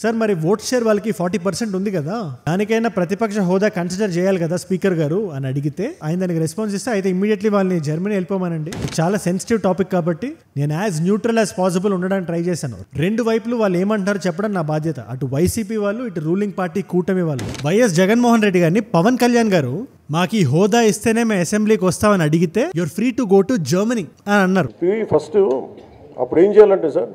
Sir మరి vote share వాళ్ళకి 40% ఉంది కదా, దానికైనా ప్రతిపక్ష హోదా కన్సిడర్ చేయాలి కదా స్పీకర్ గారు అని అడిగితే ఆయన దానికి రెస్పాన్స్ ఇస్తే అయితే ఇమీడియట్లీ వాళ్ళని జర్మనీ వెళ్ళిపోమానండి. చాలా సెన్సిటివ్ టాపిక్ కాబట్టి నేను యాజ్ న్యూట్రల్ యాజ్ పాసిబుల్ ఉండడానికి ట్రై చేశాను. రెండు వైపులు వాళ్ళు ఏమంటారు చెప్పడం నా బాధ్యత. అటు వైసీపీ వాళ్ళు, ఇటు రూలింగ్ పార్టీ కూటమి వాళ్ళు. వైఎస్ జగన్మోహన్ రెడ్డి గారిని పవన్ కళ్యాణ్ గారు మాకు ఈ హోదా ఇస్తేనే మేము అసెంబ్లీకి వస్తామని అడిగితే you're free to go to Germany అని అన్నారు. ఫస్ట్ అప్పుడు ఏం చేయాలంటే సార్,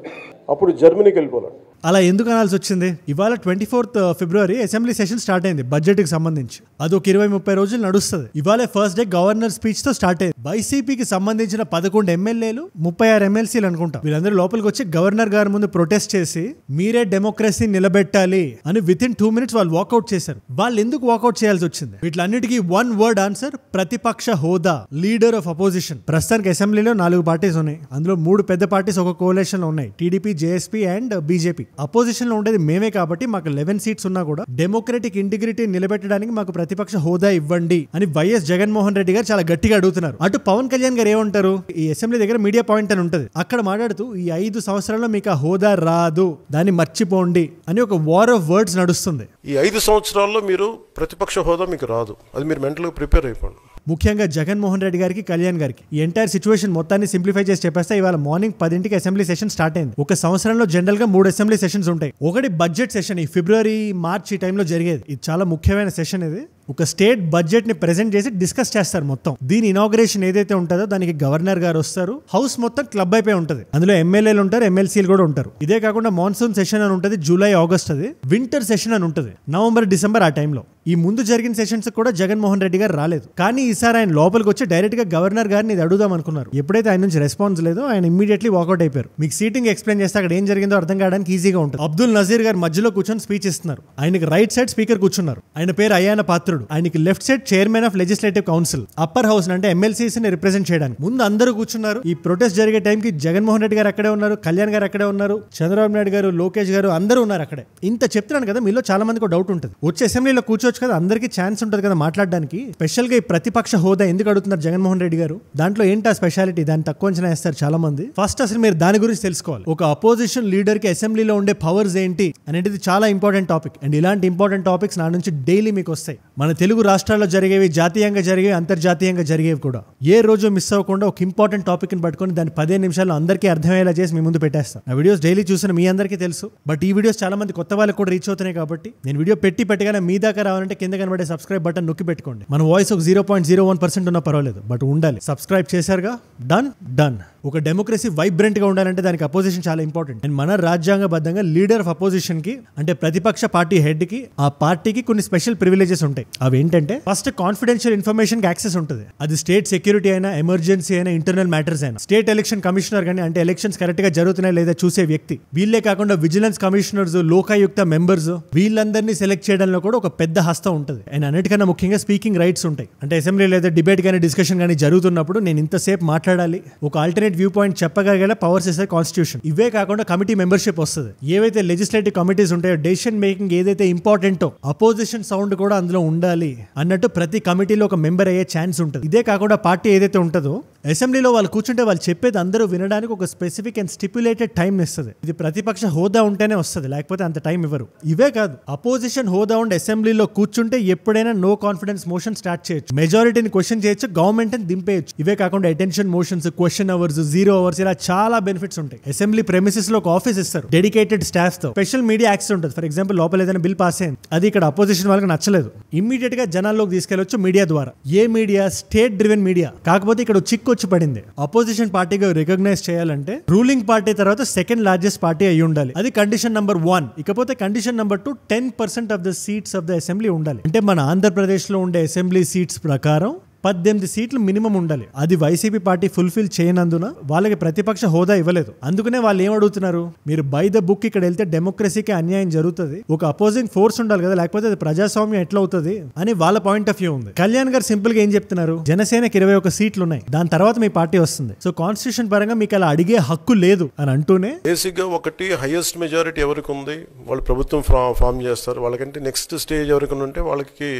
అప్పుడు జర్మనీకి వెళ్ళిపోవాలి. అలా ఎందుకు అనాల్సి వచ్చింది? ఇవాళ 24th February assembly session start అయింది బడ్జెట్ కి సంబంధించి. అది ఒక 20-30 రోజులు నడుస్తుంది. ఇవాళ ఫస్ట్ డే గవర్నర్ స్పీచ్ తో స్టార్ట్ అయింది. వైసీపీకి సంబంధించిన 11 ఎమ్మెల్యేలు 36 ఎమ్మెల్సీలు అనుకుంటా, వీళ్ళందరూ లోపలికి వచ్చి గవర్నర్ గారి ముందు ప్రొటెస్ట్ చేసి మీరే డెమోక్రసీ నిలబెట్టాలి అని వితిన్ 2 minutes వాళ్ళు వాకౌట్ చేశారు. వాళ్ళు ఎందుకు వాకౌట్ చేయాల్సి వచ్చింది? వీటిలన్నిటికీ వన్ వర్డ్ ఆన్సర్, ప్రతిపక్ష హోదా, లీడర్ ఆఫ్ అపోజిషన్. ప్రస్తుతానికి అసెంబ్లీలో 4 పార్టీస్ ఉన్నాయి. అందులో 3 పెద్ద పార్టీస్ ఒక కోalition లో ఉన్నాయి, TDP, JSP and BJP. Opposition లో ఉండేది మేమే కాబట్టి మాకు 11 seats ఉన్నా కూడా డెమోక్రటిక్ ఇంటిగ్రిటీ నిలబెట్టడానికి మాకు ప్రతిపక్ష హోదా ఇవ్వండి అని వైఎస్ జగన్మోహన్ రెడ్డి గారు చాలా గట్టిగా అడుగుతున్నారు. అటు పవన్ కళ్యాణ్ గారు ఏమంటారు, ఈ అసెంబ్లీ దగ్గర మీడియా పాయింట్ అని ఉంటది, అక్కడ మాట్లాడుతూ ఈ 5 సంవత్సరాల్లో మీకు ఆ హోదా రాదు, దాన్ని మర్చిపోండి అని ఒక వార్ ఆఫ్ వర్డ్స్ నడుస్తుంది. ఈ 5 సంవత్సరాల్లో మీరు ప్రతిపక్ష హోదా మీకు రాదు, అది మీరు మెంటల్గా ప్రిపేర్ అయిపోండి. ముఖ్యంగా జగన్మోహన్ రెడ్డి గారికి, కళ్యాణ్ గారికి ఈ ఎంటైర్ సిచ్యువేషన్ మొత్తాన్ని సింప్లిఫై చేసి చెప్పేస్తే ఇవాళ మార్నింగ్ 10 అసెంబ్లీ సెషన్ స్టార్ట్ అయింది. ఒక సంవత్సరంలో జనరల్ గా 3 అసెంబ్లీ సెషన్స్ ఉంటాయి. ఒకటి బడ్జెట్ సెషన్, ఈ ఫిబ్రవరి మార్చ్ ఈ టైంలో జరిగేది. ఇది చాలా ముఖ్యమైన సెషన్. ఇది ఒక స్టేట్ బడ్జెట్ ని ప్రెజెంట్ చేసి డిస్కస్ చేస్తారు మొత్తం. దీని ఇనాగ్రేషన్ ఏదైతే ఉంటుందో దానికి గవర్నర్ గారు వస్తారు. హౌస్ మొత్తం క్లబ్ అయిపోయి ఉంటుంది. అందులో ఎమ్మెల్యేలు ఉంటారు, ఎమ్మెల్సీలు కూడా ఉంటారు. ఇదే కాకుండా మాన్సూన్ సెషన్ అని ఉంటుంది, జూలై ఆగస్ట్. అది వింటర్ సెషన్ అని ఉంటుంది, నవంబర్ డిసెంబర్ ఆ టైంలో. ఈ ముందు జరిగిన సెషన్స్ కూడా జగన్మోహన్ రెడ్డి గారు రాలేదు. కానీ ఈసారి ఆయన లోపలికి వచ్చి డైరెక్ట్ గా గవర్నర్ గారిని ఇది అడుగుదాం అనుకున్నారు. ఎప్పుడైతే ఆయన నుంచి రెస్పాన్స్ లేదో ఆయన ఇమీడియట్లీ వాకౌట్ అయిపోయారు. మీకు సీటింగ్ ఎక్స్ప్లెయిన్ చేస్తే అక్కడ ఏం జరిగిందో అర్థం కావడానికి ఈజీగా ఉంటుంది. అబ్దుల్ నజీర్ గారు మధ్యలో కూర్చొని స్పీచ్ ఇస్తున్నారు. ఆయనకి రైట్ సైడ్ స్పీకర్ కూర్చున్నారు. ఆయన పేరు అయ్యాన పాత్రుడు. ఆయనకి left side chairman of legislative council, upper house అంటే ఎమ్మెల్సీస్ ని రిప్రజెంట్ చేయడానికి. ముందు అందరూ కూర్చున్నారు. ఈ ప్రొటెస్ట్ జరిగే టైంకి జగన్మోహన్ రెడ్డి గారు అక్కడే ఉన్నారు, కళ్యాణ్ గారు అక్కడే ఉన్నారు, చంద్రబాబు నాయుడు గారు, లోకేష్ గారు అందరూ ఉన్నారు అక్కడే. ఇంత చెప్తున్నాను కదా, మీలో చాలా మందికి డౌట్ ఉంటుంది, వచ్చే అసెంబ్లీలో కూర్చోవచ్చు కదా, అందరికీ ఛాన్స్ ఉంటుంది కదా మాట్లాడడానికి. స్పెషల్ గా ఈ ప్రతిపక్ష హోదా ఎందుకు అడుగుతున్నారు జగన్మోహన్ రెడ్డి గారు? దాంట్లో ఏంటి ఆ స్పెషాలిటీ? దాన్ని తక్కువ అంచనా వేస్తారు చాలా మంది. ఫస్ట్ అసలు మీరు దాని గురించి తెలుసుకోవాలి. ఒక అపోజిషన్ లీడర్ కి అసెంబ్లీలో ఉండే పవర్స్ ఏంటి అనేది చాలా ఇంపార్టెంట్ టాపిక్. అండ్ ఇలాంటి ఇంపార్టెంట్ టాపిక్స్ నా నుంచి డైలీ మీకు వస్తాయి. మన తెలుగు రాష్ట్రాల్లో జరిగేవి, జాతీయంగా జరిగేవి, అంతర్జాతీయంగా జరిగేవి కూడా. ఏ రోజు మిస్ అవ్వకుండా ఒక ఇంపార్టెంట్ టాపిక్ ని పట్టుకొని దాన్ని 15 నిమిషాల్లో అందరికీ అర్థమయ్యేలా చేసి మీ ముందు పెట్టేస్తాను. ఆ వీడియోస్ డైలీ చూసిన మీ అందరికీ తెలుసు. బట్ ఈ వీడియోస్ చాలా మంది కొత్త వాళ్ళకి కూడా రీచ్ అవుతున్నాయి కాబట్టి నేను వీడియో పెట్టగానే మీ దాకా రావాలంటే కింద కనబడే సబ్స్క్రైబ్ బటన్ నొక్కి పెట్టుకోండి. మన వాయిస్ ఒక 0.01% ఉన్నా పర్వాలేదు, బట్ ఉండాలి. సబ్స్క్రైబ్ చేశారుగా, డన్. ఒక డెమోక్రసీ వైబ్రెంట్ గా ఉండాలంటే దానికి అపోజిషన్ చాలా ఇంపార్టెంట్. అండ్ మన రాజ్యాంగబద్ధంగా లీడర్ ఆఫ్ అపోజిషన్ కి అంటే ప్రతిపక్ష పార్టీ హెడ్ కి, ఆ పార్టీకి కొన్ని స్పెషల్ ప్రివిలేజెస్ ఉంటాయి. అవి ఏంటంటే ఫస్ట్ కాన్ఫిడెన్షియల్ ఇన్ఫర్మేషన్ కి యాక్సెస్ ఉంటుంది. అది స్టేట్ సెక్యూరిటీ అయినా, ఎమర్జెన్సీ అయినా, ఇంటర్నల్ మ్యాటర్స్ అయినా. స్టేట్ ఎలక్షన్ కమిషనర్ గానీ అంటే ఎలక్షన్స్ కరెక్ట్ గా జరుగుతున్నాయి లేదా చూసే వ్యక్తి. వీళ్ళే కాకుండా విజిలెన్స్ కమిషనర్స్, లోకాయుక్త మెంబర్స్, వీళ్ళందరినీ సెలెక్ట్ చేయడంలో కూడా ఒక పెద్ద హస్తం ఉంటుంది. అండ్ అన్నిటికన్నా ముఖ్యంగా స్పీకింగ్ రైట్స్ ఉంటాయి. అంటే అసెంబ్లీ లేదా డిబేట్ కానీ డిస్కషన్ కానీ జరుగుతున్నప్పుడు నేను ఇంతసేపు మాట్లాడాలి, ఒక ఆల్టర్నేట్ వ్యూ పాయింట్ చెప్పగలిగే పవర్స్ ఇస్తే కాన్స్టిట్యూషన్. ఇవే కాకుండా కమిటీ మెంబర్షిప్ వస్తుంది. ఏవైతే లెజిస్లేటివ్ కమిటీస్ ఉంటాయో, డెసిషన్ మేకింగ్ ఏదైతే ఇంపార్టెంటో, అపోజిషన్ సౌండ్ కూడా అందులో ఉండాలి అన్నట్టు ప్రతి కమిటీలో ఒక మెంబర్ అయ్యే ఛాన్స్ ఉంటుంది. ఇదే కాకుండా పార్టీ ఏదైతే ఉంటుందో అసెంబ్లీలో వాళ్ళు కూర్చుంటే వాళ్ళు చెప్పేది అందరూ వినడానికి ఒక స్పెసిఫిక్ అండ్ స్టిప్యులేటెడ్ టైం ఇస్తుంది. ఇది ప్రతిపక్ష హోదా ఉంటేనే వస్తుంది, లేకపోతే అంత టైం ఇవ్వరు. ఇవే కాదు, అపోజిషన్ హోదా ఉండి అసెంబ్లీలో కూర్చుంటే ఎప్పుడైనా నో కాన్ఫిడెన్స్ మోషన్ స్టార్ట్ చేయొచ్చు, మెజారిటీని క్వశ్చన్ చేయొచ్చు, గవర్నమెంట్ ని దింపేయచ్చు. ఇవే కాకుండా attention motions, question hours, 0 hours ఇలా చాలా బెనిఫిట్స్ ఉంటాయి. అసెంబ్లీ ప్రెమిసెస్ లో ఒక ఆఫీస్ ఇస్తారు డెడికేటెడ్ స్టాఫ్ తో. స్పెషల్ మీడియా యాక్సెస్ ఉంటుంది. ఫర్ ఎగ్జాంపుల్ లోపల ఏదైనా బిల్ పాస్ అయింది, అది ఇక్కడ అపోజిషన్ వాళ్ళకి నచ్చలేదు, ఇమ్మీడియట్ గా జనాల్లోకి తీసుకెళ్లొచ్చు మీడియా ద్వారా. ఏ మీడియా? State driven media. కాకపోతే ఇక్కడ చిక్కు వచ్చి పడింది. అపోజిషన్ పార్టీగా రికగ్నైజ్ చేయాలంటే రూలింగ్ పార్టీ తర్వాత సెకండ్ లార్జెస్ట్ పార్టీ అయి ఉండాలి. అది కండిషన్ నెంబర్ 1. ఇకపోతే condition number 2, 10% of the seats of the assembly ఉండాలి. అంటే మన ఆంధ్రప్రదేశ్ లో ఉండే అసెంబ్లీ సీట్స్ ప్రకారం 18 సీట్లు మినిమం ఉండాలి. అది వైసీపీ పార్టీ ఫుల్ఫిల్ చేయనందున వాళ్ళకి ప్రతిపక్ష హోదా ఇవ్వలేదు. అందుకనే వాళ్ళు ఏం అడుగుతున్నారు, మీరు బై ద బుక్ ఇక్కడ వెళ్తే డెమోక్రసీకి అన్యాయం జరుగుతుంది, ఒక అపోజింగ్ ఫోర్స్ ఉండాలి కదా, లేకపోతే అది ప్రజాస్వామ్యం ఎట్లా అవుతుంది అని వాళ్ళ పాయింట్ ఆఫ్ వ్యూ ఉంది. కళ్యాణ్ గారు సింపుల్ గా ఏం చెప్తున్నారు, జనసేనకి 21 సీట్లు ఉన్నాయి, దాని తర్వాత మీ పార్టీ వస్తుంది, సో కాన్స్టిట్యూషన్ పరంగా మీకు అలా అడిగే హక్కు లేదు అని అంటూనే బేసిక్ గా ఒకటి హైయెస్ట్ మెజారిటీ ఎవరికి ఉంది, వాళ్ళు ప్రభుత్వం ఫామ్ చేస్తారు. వాళ్ళకంటే నెక్స్ట్ స్టేజ్ ఎవరికి ఉంటే వాళ్ళకి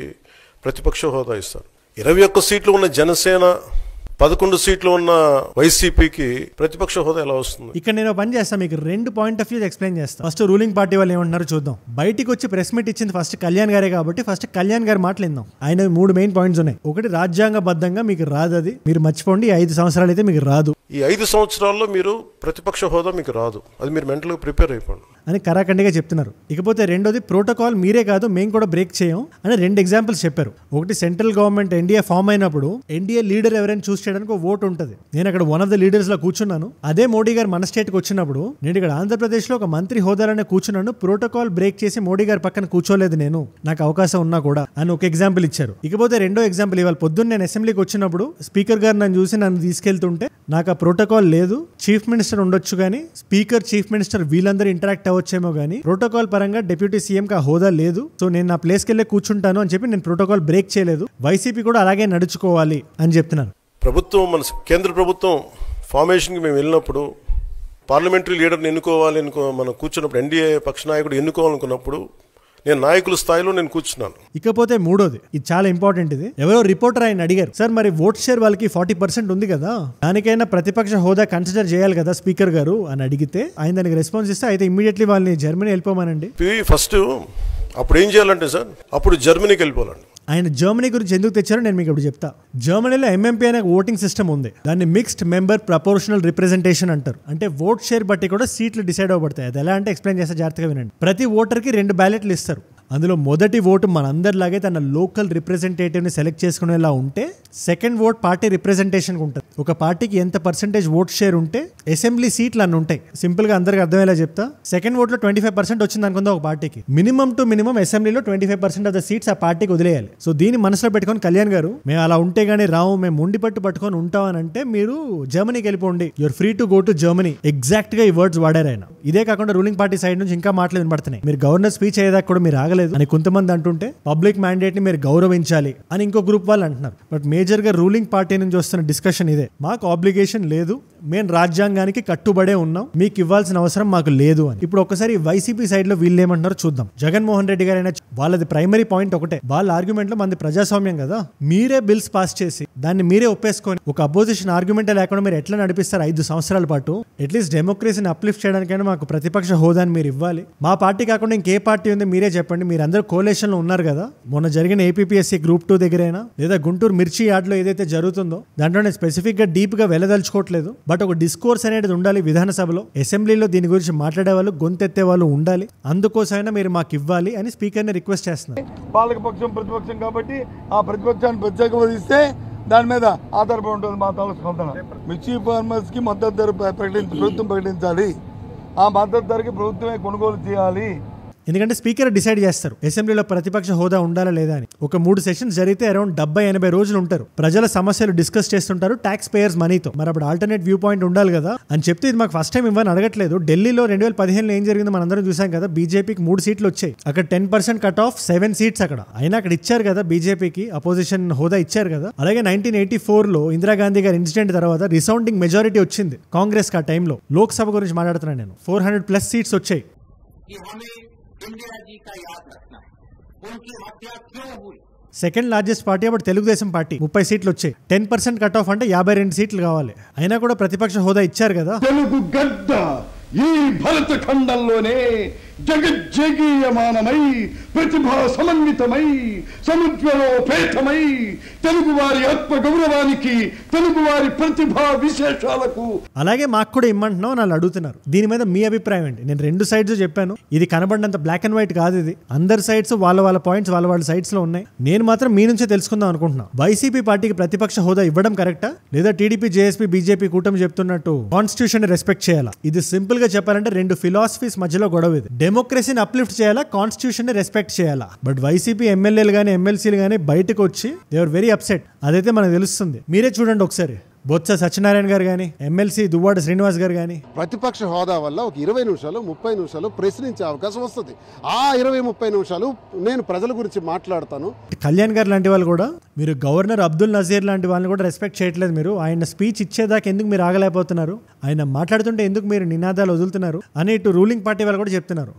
ప్రతిపక్ష హోదా ఇస్తారు. 21 సీట్లు ఉన్న జనసేన 11 సీట్లు ఉన్న వైసీపీకి ప్రతిపక్ష హోదా ఎలా వస్తుంది? ఇక్కడ నేను పని చేస్తాను, మీకు 2 పాయింట్ ఆఫ్ వ్యూ ఎక్స్ప్లెయిన్ చేస్తాను. ఫస్ట్ రూలింగ్ పార్టీ వాళ్ళు ఏమంటున్నారో చూద్దాం. బయటికి వచ్చి ప్రెస్ మీట్ ఇచ్చింది ఫస్ట్ కళ్యాణ్ గారే కాబట్టి ఫస్ట్ కళ్యాణ్ గారు మాట్లాడిందాం. ఆయన 3 మెయిన్ పాయింట్స్ ఉన్నాయి. ఒకటి, రాజ్యాంగబద్ధంగా మీకు రాదు, అది మీరు మర్చిపోండి. 5 సంవత్సరాలు అయితే మీకు రాదు. ఈ 5 సంవత్సరాల్లో మీరు ప్రతిపక్ష హోదా మీకు రాదు, అది మీరు మెంటల్గా ప్రిపేర్ అయిపోండి అని కరాఖండిగా చెప్తున్నారు. ఇకపోతే రెండోది, ప్రోటోకాల్ మీరే కాదు మేము కూడా బ్రేక్ చేయం అని 2 ఎగ్జాంపుల్స్ చెప్పారు. ఒకటి, సెంట్రల్ గవర్నమెంట్ ఎన్డీఏ ఫామ్ అయినప్పుడు ఎన్డీఏ లీడర్ ఎవరైనా చూస్ చేయడానికి ఒక ఓటు ఉంటుంది. నేను అక్కడ వన్ ఆఫ్ ద లీడర్స్ లో కూర్చున్నాను. అదే మోడీ గారు మన స్టేట్ కి వచ్చినప్పుడు నేను ఇక్కడ ఆంధ్రప్రదేశ్ లో ఒక మంత్రి హోదాలోనే కూర్చున్నాను. ప్రోటోకాల్ బ్రేక్ చేసి మోడీ గారి పక్కన కూర్చోలేదు నేను, నాకు అవకాశం ఉన్నా కూడా అని ఒక ఎగ్జాంపుల్ ఇచ్చారు. ఇకపోతే రెండో ఎగ్జాంపుల్, ఇవాళ పొద్దున్న నేను అసెంబ్లీకి వచ్చినప్పుడు స్పీకర్ గారు నన్ను చూసి నన్ను తీసుకెళ్తుంటే నాకు ఆ ప్రోటోకాల్ లేదు. చీఫ్ మినిస్టర్ ఉండొచ్చు కానీ స్పీకర్, చీఫ్ మినిస్టర్ వీళ్ళందరూ ఇంటరాక్ట్ అవ్వచ్చేమో కానీ ప్రోటోకాల్ పరంగా డిప్యూటీ సీఎం కి ఆ హోదా లేదు. సో నేను నా ప్లేస్కి వెళ్ళి కూర్చుంటాను అని చెప్పి నేను ప్రోటోకాల్ బ్రేక్ చేయలేదు. వైసీపీ కూడా అలాగే నడుచుకోవాలి అని చెప్తున్నాను. ప్రభుత్వం, మన కేంద్ర ప్రభుత్వం ఫార్మేషన్కి మేము వెళ్ళినప్పుడు పార్లమెంటరీ లీడర్ని ఎన్నుకోవాలి మనం కూర్చున్నప్పుడు, ఎన్డీఏ పక్ష నాయకుడు ఎన్నుకోవాలనుకున్నప్పుడు నేను నాయకుల స్థాయిలో నేను కూర్చున్నాను. ఇకపోతే మూడోది, ఇది చాలా ఇంపార్టెంట్. ఇది ఎవరో రిపోర్టర్ ఆయన అడిగారు, సార్ మరి ఓట్ షేర్ వాళ్ళకి 40% ఉంది కదా, దానికైనా ప్రతిపక్ష హోదా కన్సిడర్ చేయాలి కదా స్పీకర్ గారు అని అడిగితే ఆయన దానికి రెస్పాన్స్ ఇస్తే అయితే ఇమ్మీడియట్లీ వాళ్ళని జర్మనీ వెళ్ళిపోమానండి. ఫస్ట్ అప్పుడు ఏం చేయాలంటే సార్, అప్పుడు జర్మనీకి వెళ్ళిపోవాలండి. ఆయన జర్మనీ గురించి ఎందుకు తెచ్చారో నేను మీకు ఇప్పుడు చెప్తా. జర్మనీలో ఎంఎంపీ అనే ఓటింగ్ సిస్టమ్ ఉంది. దాన్ని మిక్స్డ్ మెంబర్ ప్రపోర్షనల్ రిప్రజెంటేషన్ అంటారు. అంటే ఓట్ షేర్ బట్టి కూడా సీట్లు డిసైడ్ అవ్వబడతాయి. అది ఎలా అంటే ఎక్స్ప్లెయిన్ చేస్తే జాగ్రత్తగా వినండి. ప్రతి ఓటర్కి 2 బ్యాలెట్లు ఇస్తారు. అందులో మొదటి ఓటు మనందరిలాగే తన లోకల్ రిప్రజెంటేటివ్ని సెలెక్ట్ చేసుకునేలా ఉంటే, సెకండ్ ఓట్ పార్టీ రిప్రజెంటేషన్కి ఉంటుంది. ఒక పార్టీకి ఎంత పర్సెంటేజ్ ఓట్ షేర్ ఉంటే అసెంబ్లీ సీట్లు అన్ని ఉంటాయి. సింపుల్గా అందరికి అర్థమయ్యేలా చెప్తా. సెకండ్ ఓట్లో 25% వచ్చింది అనుకుందా ఒక పార్టీకి, మినిమం టు మినిమం అసెంబ్లీలో 25% ఆఫ్ ద సీట్స్ ఆ పార్టీకి వదిలేయాలి. సో దీన్ని మనసులో పెట్టుకొని కళ్యాణ్ గారు, మేము అలా ఉంటే గానీ రావు, మేము మొండి పట్టుకొని ఉంటాం అని అంటే మీరు జర్మనీకి వెళ్ళిపోండి, you're free to go to Germany. Exact గా ఈ వర్డ్స్ వాడారు ఆయన. ఇదే కాకుండా రూలింగ్ పార్టీ సైడ్ నుంచి ఇంకా మాటలు వినబడుతున్నాయి. మీరు గవర్నర్ స్పీచ్ అయ్యేదాకా కూడా మీరు ఆగలేదు అని కొంతమంది అంటుంటే, పబ్లిక్ మ్యాండేట్ ని మీరు గౌరవించాలి అని ఇంకో గ్రూప్ వాళ్ళు అంటున్నారు. బట్ మేజర్ గా రూలింగ్ పార్టీ నుంచి వస్తున్న డిస్కషన్ ఇదే, మాకు ఆబ్లిగేషన్ లేదు, మేము రాజ్యాంగానికి కట్టుబడే ఉన్నాం, మీకు ఇవ్వాల్సిన అవసరం మాకు లేదు అని. ఇప్పుడు ఒకసారి వైసీపీ సైడ్ లో వీళ్ళు ఏమంటున్నారో చూద్దాం. జగన్మోహన్ రెడ్డి గారైనా వాళ్ళది ప్రైమరీ పాయింట్ ఒకటే, వాళ్ళ ఆర్గ్యుమెంట్ లో మనది ప్రజాస్వామ్యం కదా, మీరే బిల్స్ పాస్ చేసి దాన్ని మీరే ఒప్పేసుకొని ఒక అపోజిషన్ ఆర్గ్యుమెంట్ లేకుండా మీరు ఎట్లా నడిపిస్తారు 5 సంవత్సరాల పాటు? అట్లీస్ట్ డెమోక్రసీని అప్లిఫ్ట్ చేయడానికైనా మాకు ప్రతిపక్ష హోదాని మీరు ఇవ్వాలి. మా పార్టీ కాకుండా ఇంకే పార్టీ ఉంది మీరే చెప్పండి. మీరు అందరూ కోలేషన్ లో ఉన్నారు కదా. మొన్న జరిగిన ఏపీఎస్సీ గ్రూప్ 2 దగ్గరైనా లేదా గుంటూరు మిర్చి యార్డ్ లో ఏదైతే జరుగుతుందో దాంట్లో నేను స్పెసిఫిక్ గా డీప్ గా వెళ్ళదలుచుకోవట్లేదు. బట్ ఒక డిస్కోర్స్ అనేది ఉండాలి విధానసభలో, అసెంబ్లీలో దీని గురించి మాట్లాడే వాళ్ళు, గొంతెత్తే వాళ్ళు ఉండాలి. అందుకోసమైనా మీరు మాకు ఇవ్వాలి అని స్పీకర్ ని రిక్వెస్ట్ చేస్తున్నారు. పాలకపక్షం ప్రతిపక్షం కాబట్టి ఆ ప్రతిపక్షాన్ని ప్రత్యేక వదిలిస్తే దాని మీద ఆధారపడి ఉంటుంది మా తాలూకు స్పందన. మిర్చి ఫార్మర్స్ కి మద్దతు ధర ప్రభుత్వం ప్రకటించాలి, ఆ మద్దతు ధరకి ప్రభుత్వమే కొనుగోలు చేయాలి. ఎందుకంటే స్పీకర్ డిసైడ్ చేస్తారు అసెంబ్లీలో ప్రతిపక్ష హోదా ఉండాలా లేదా అని. ఒక 3 సెషన్స్ జరిగితే అరౌండ్ 70-80 రోజులు ఉంటారు. ప్రజల సమస్యలు డిస్కస్ చేస్తుంటారు ట్యాక్స్ పేయర్స్ మనీతో. మరి అప్పుడు ఆల్టర్నేట్ వ్యూ పాయింట్ ఉండాలి కదా అని చెప్తే ఇది మాకు ఫస్ట్ టైం ఇవ్వని అడగట్లేదు. ఢిల్లీలో 2015లో ఏం జరిగిందో మనందరం చూసాం కదా. బీజేపీకి 3 సీట్లు వచ్చాయి, అక్కడ 10% కట్ ఆఫ్ 7 సీట్స్ అక్కడ. అయినా అక్కడ ఇచ్చారు కదా బీజేపీకి అపోజిషన్ హోదా ఇచ్చారు కదా. అలాగే 1984లో ఇందిరాగాంధీ గారి ఇన్సిడెంట్ తర్వాత రిసౌండింగ్ మెజారిటీ వచ్చింది కాంగ్రెస్ కి. ఆ టైంలో లోక్సభ గురించి మాట్లాడుతున్నాను నేను, 400+ సీట్స్ వచ్చాయి. इंदिरा जी का याद रखना है, उनकी हत्या क्यों हुई? సెకండ్ లార్జెస్ట్ పార్టీ అప్పుడు తెలుగుదేశం పార్టీ, 30 సీట్లు వచ్చాయి. 10% కట్ ఆఫ్ అంటే 52 సీట్లు కావాలి. అయినా కూడా ప్రతిపక్ష హోదా ఇచ్చారు కదా. తెలుగు గడ్డ ఈ భరత ఖండంలోనే జగజ్జగీయమానమై ప్రతిభా సమన్వితమై సముద్రలోపేతమై తెలుగువారి ఆత్మ గౌరవానికి, తెలుగువారి ప్రతిభా విశేషాలకు. అలాగే మాకు కూడా ఇమ్మంటున్నావు అని వాళ్ళు అడుగుతున్నారు. దీని మీద మీ అభిప్రాయం ఏంటి? నేను 2 సైడ్స్ చెప్పాను. ఇది కనబడినంత బ్లాక్ అండ్ వైట్ కాదు. ఇది అందరి సైడ్స్ వాళ్ళ పాయింట్స్ వాళ్ళ సైడ్స్ లో ఉన్నాయి. నేను మాత్రం మీ నుంచే తెలుసుకుందాం అనుకుంటున్నాను. వైసీపీ పార్టీకి ప్రతిపక్ష హోదా ఇవ్వడం కరెక్టా, లేదా టీడీపీ జేఎస్పీ బీజేపీ కూటమి చెప్తున్నట్టు కాన్స్టిట్యూషన్ రెస్పెక్ట్ చేయాలా? ఇది సింపుల్ గా చెప్పాలంటే 2 ఫిలాసఫీస్ మధ్యలో గొడవ ఇది. డెమోక్రసీని అప్లిఫ్ట్ చేయాలా, కాన్స్టిట్యూషన్ ని రెస్పెక్ట్ చేయాలా? బట్ వైసీపీ ఎమ్మెల్యేలు గానీ ఎమ్మెల్సీలు గానీ బయటకు వచ్చి దే ఆర్ వెరీ అప్సెట్. అదైతే మనకు తెలుస్తుంది. మీరే చూడండి ఒకసారి. బొత్స సత్యనారాయణ గారు కానీ, ఎమ్మెల్సీ దువ్వాడ శ్రీనివాస్ గారు కానీ, ప్రతిపక్ష హోదా వల్ల ఒక 20 నిమిషాలు 30 నిమిషాలు ప్రశ్నించే అవకాశం వస్తుంది. ఆ 20-30 నిమిషాలు నేను ప్రజల గురించి మాట్లాడతాను. కళ్యాణ్ గారు లాంటి వాళ్ళు కూడా, మీరు గవర్నర్ అబ్దుల్ నజీర్ లాంటి వాళ్ళని కూడా రెస్పెక్ట్ చేయట్లేదు. మీరు ఆయన స్పీచ్ ఇచ్చేదాకా ఎందుకు మీరు ఆగలేకపోతున్నారు? ఆయన మాట్లాడుతుంటే ఎందుకు మీరు నినాదాలు వదులుతున్నారు అని ఇటు రూలింగ్ పార్టీ వాళ్ళు కూడా చెప్తున్నారు.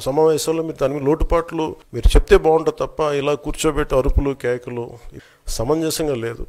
సమావేశంలో మీరు దాని లోటుపాట్లు మీరు చెప్తే బాగుంటుంది తప్ప ఇలా కూర్చోబెట్టి అరుపులు కేకలు సమంజసంగా లేదు.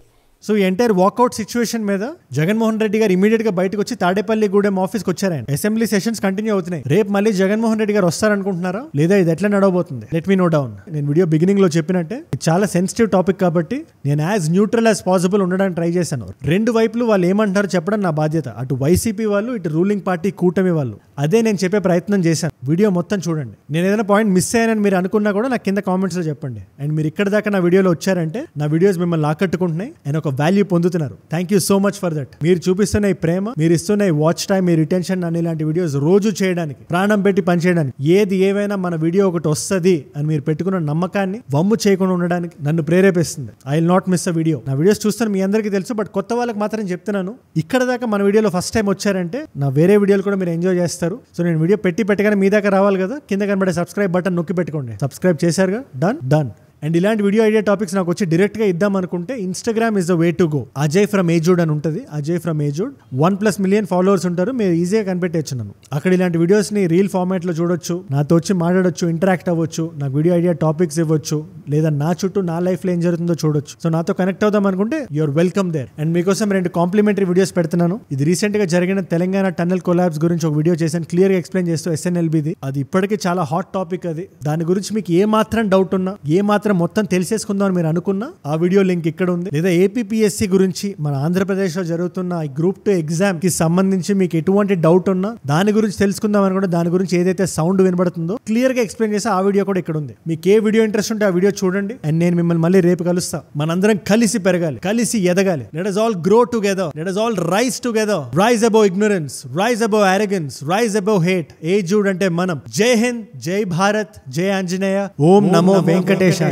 సో ఈ ఎంటైర్ వాకౌట్ సిచ్యువేషన్ మీద జగన్మోహన్ రెడ్డి గారు ఇమీడియట్ గా బయటకు వచ్చి తాడేపల్లిగూడెం ఆఫీస్కి వచ్చారు. ఆయన అసెంబ్లీ సెషన్స్ కంటిన్యూ అవుతున్నాయి. రేపు మళ్ళీ జగన్మోహన్ రెడ్డి గారు వస్తారనుకుంటున్నారా లేదా ఇది ఎట్లా నడవబోతుంది? Let me know down. నేను వీడియో బిగినింగ్ లో చెప్పినట్టే ఇది చాలా సెన్సిటివ్ టాపిక్ కాబట్టి నేను యాజ్ న్యూట్రల్ యాజ్ పాసిబుల్ ఉండడానికి ట్రై చేశాను. రెండు వైపులు వాళ్ళు ఏమంటారో చెప్పడం నా బాధ్యత. అటు వైసీపీ వాళ్ళు, ఇటు రూలింగ్ పార్టీ కూటమి వాళ్ళు. అదే నేను చెప్పే ప్రయత్నం చేశాను. వీడియో మొత్తం చూడండి. నేను ఏదైనా పాయింట్ మిస్ అయ్యానని మీరు అనుకున్నా కూడా నాకు కింద కామెంట్స్ లో చెప్పండి. అండ్ మీరు ఇక్కడ దాకా నా వీడియోలో వచ్చారంటే నా వీడియోస్ మిమ్మల్ని ఆకట్టుకుంటున్నాయి అండ్ ఒక వాల్యూ పొందుతున్నారు. Thank you so much for that. మీరు చూపిస్తున్న ఈ ప్రేమ, మీరు ఇస్తున్న ఈ వాచ్ టైం, మీ రిటెన్షన్ అనే ఇలాంటి వీడియోస్ రోజు చేయడానికి, ప్రాణం పెట్టి పనిచేయడానికి, ఏది ఏవైనా మన వీడియో ఒకటి వస్తుంది అని మీరు పెట్టుకున్న నమ్మకాన్ని వమ్ము చేయకుండా ఉండడానికి నన్ను ప్రేరేపిస్తుంది. I will not miss a video. నా వీడియోస్ చూస్తాను మీ అందరికీ తెలుసు, బట్ కొత్త వాళ్ళకి మాత్రం చెప్తున్నాను. ఇక్కడ దాకా మన వీడియోలో ఫస్ట్ టైం వచ్చారంటే నా వేరే వీడియోలు కూడా మీరు ఎంజాయ్ చేస్తారు. సో నేను వీడియో పెట్టగానే మీ దాకా రావాలి కదా, కింద కనబడే సబ్స్క్రైబ్ బటన్ నొక్కి పెట్టుకోండి. సబ్స్క్రైబ్ చేశారుగా, డన్. అండ్ ఇలాంటి వీడియో ఐడియా టాపిక్స్ నాకు వచ్చి డైరెక్ట్ గా ఇద్దాం అనుకుంటే Instagram is the way to go. Ajay from ఏజుడ్ అని ఉంటుంది. అజయ్ ఫ్రమ్ ఏజుడ్ 1+ మిలియన్ ఫాలోవర్స్ ఉంటారు. మీరు ఈజీగా కనిపెట్టచ్చు నన్ను. అక్కడ ఇలాంటి వీడియోస్ ని రీల్ ఫార్మాట్ లో చూడొచ్చు, నాతో వచ్చి మాట్లాడొచ్చు, ఇంటరాక్ట్ అవ్వచ్చు, నాకు వీడియో ఐడియా టాపిక్స్ ఇవ్వచ్చు, లేదా నా చుట్టూ నా లైఫ్ లో ఏం జరుగుతుందో చూడొచ్చు. సో నాతో కనెక్ట్ అవుదాం అనుకుంటే యూఆర్ వెల్కమ్ దేర్. అండ్ మీకోసం 2 కాంప్లిమెంటరీ వీడియోస్ పెడుతున్నాను. ఇది రీసెంట్ గా జరిగిన తెలంగాణ టన్నెల్ కొలాబ్స్ గురించి ఒక వీడియో చేశాను, క్లియర్ గా ఎక్స్ప్లెయిన్ చేస్తూ SNLBది. అది ఇప్పటికీ చాలా హాట్ టాపిక్. అది దాని గురించి మీకు ఏ మాత్రం డౌట్ ఉన్నా, ఏ మాత్రం మొత్తం తెలిసేసుకుందాం అని మీరు అనుకున్నా ఆ వీడియో లింక్ ఇక్కడ ఉంది. లేదా APPSC గురించి మన ఆంధ్రప్రదేశ్ లో జరుగుతున్న ఈ గ్రూప్ 2 ఎగ్జామ్ కి సంబంధించి మీకు ఎటువంటి డౌట్ ఉన్నా, దాని గురించి తెలుసుకుందాం అనుకుంటే, దాని గురించి ఏదైతే సౌండ్ వినబడుతుందో క్లియర్ గా ఎక్స్ప్లెయిన్ చేసి ఆ వీడియో కూడా ఇక్కడ ఉంది. మీకు ఏ వీడియో ఇంట్రెస్ట్ ఉంటే ఆ వీడియో చూడండి. అండ్ నేను మిమ్మల్ని మళ్ళీ రేపు కలుస్తా. మనందరం కలిసి పెరగాలి, కలిసి ఎదగాలి. Let us all grow together, let us all rise together, rise above ignorance, rise above arrogance, rise above hate. ఏజుడ్ అంటే మనం. జై హింద్, జై భారత్, జై ఆంజనేయ, ఓం నమో వెంకటేశాయ.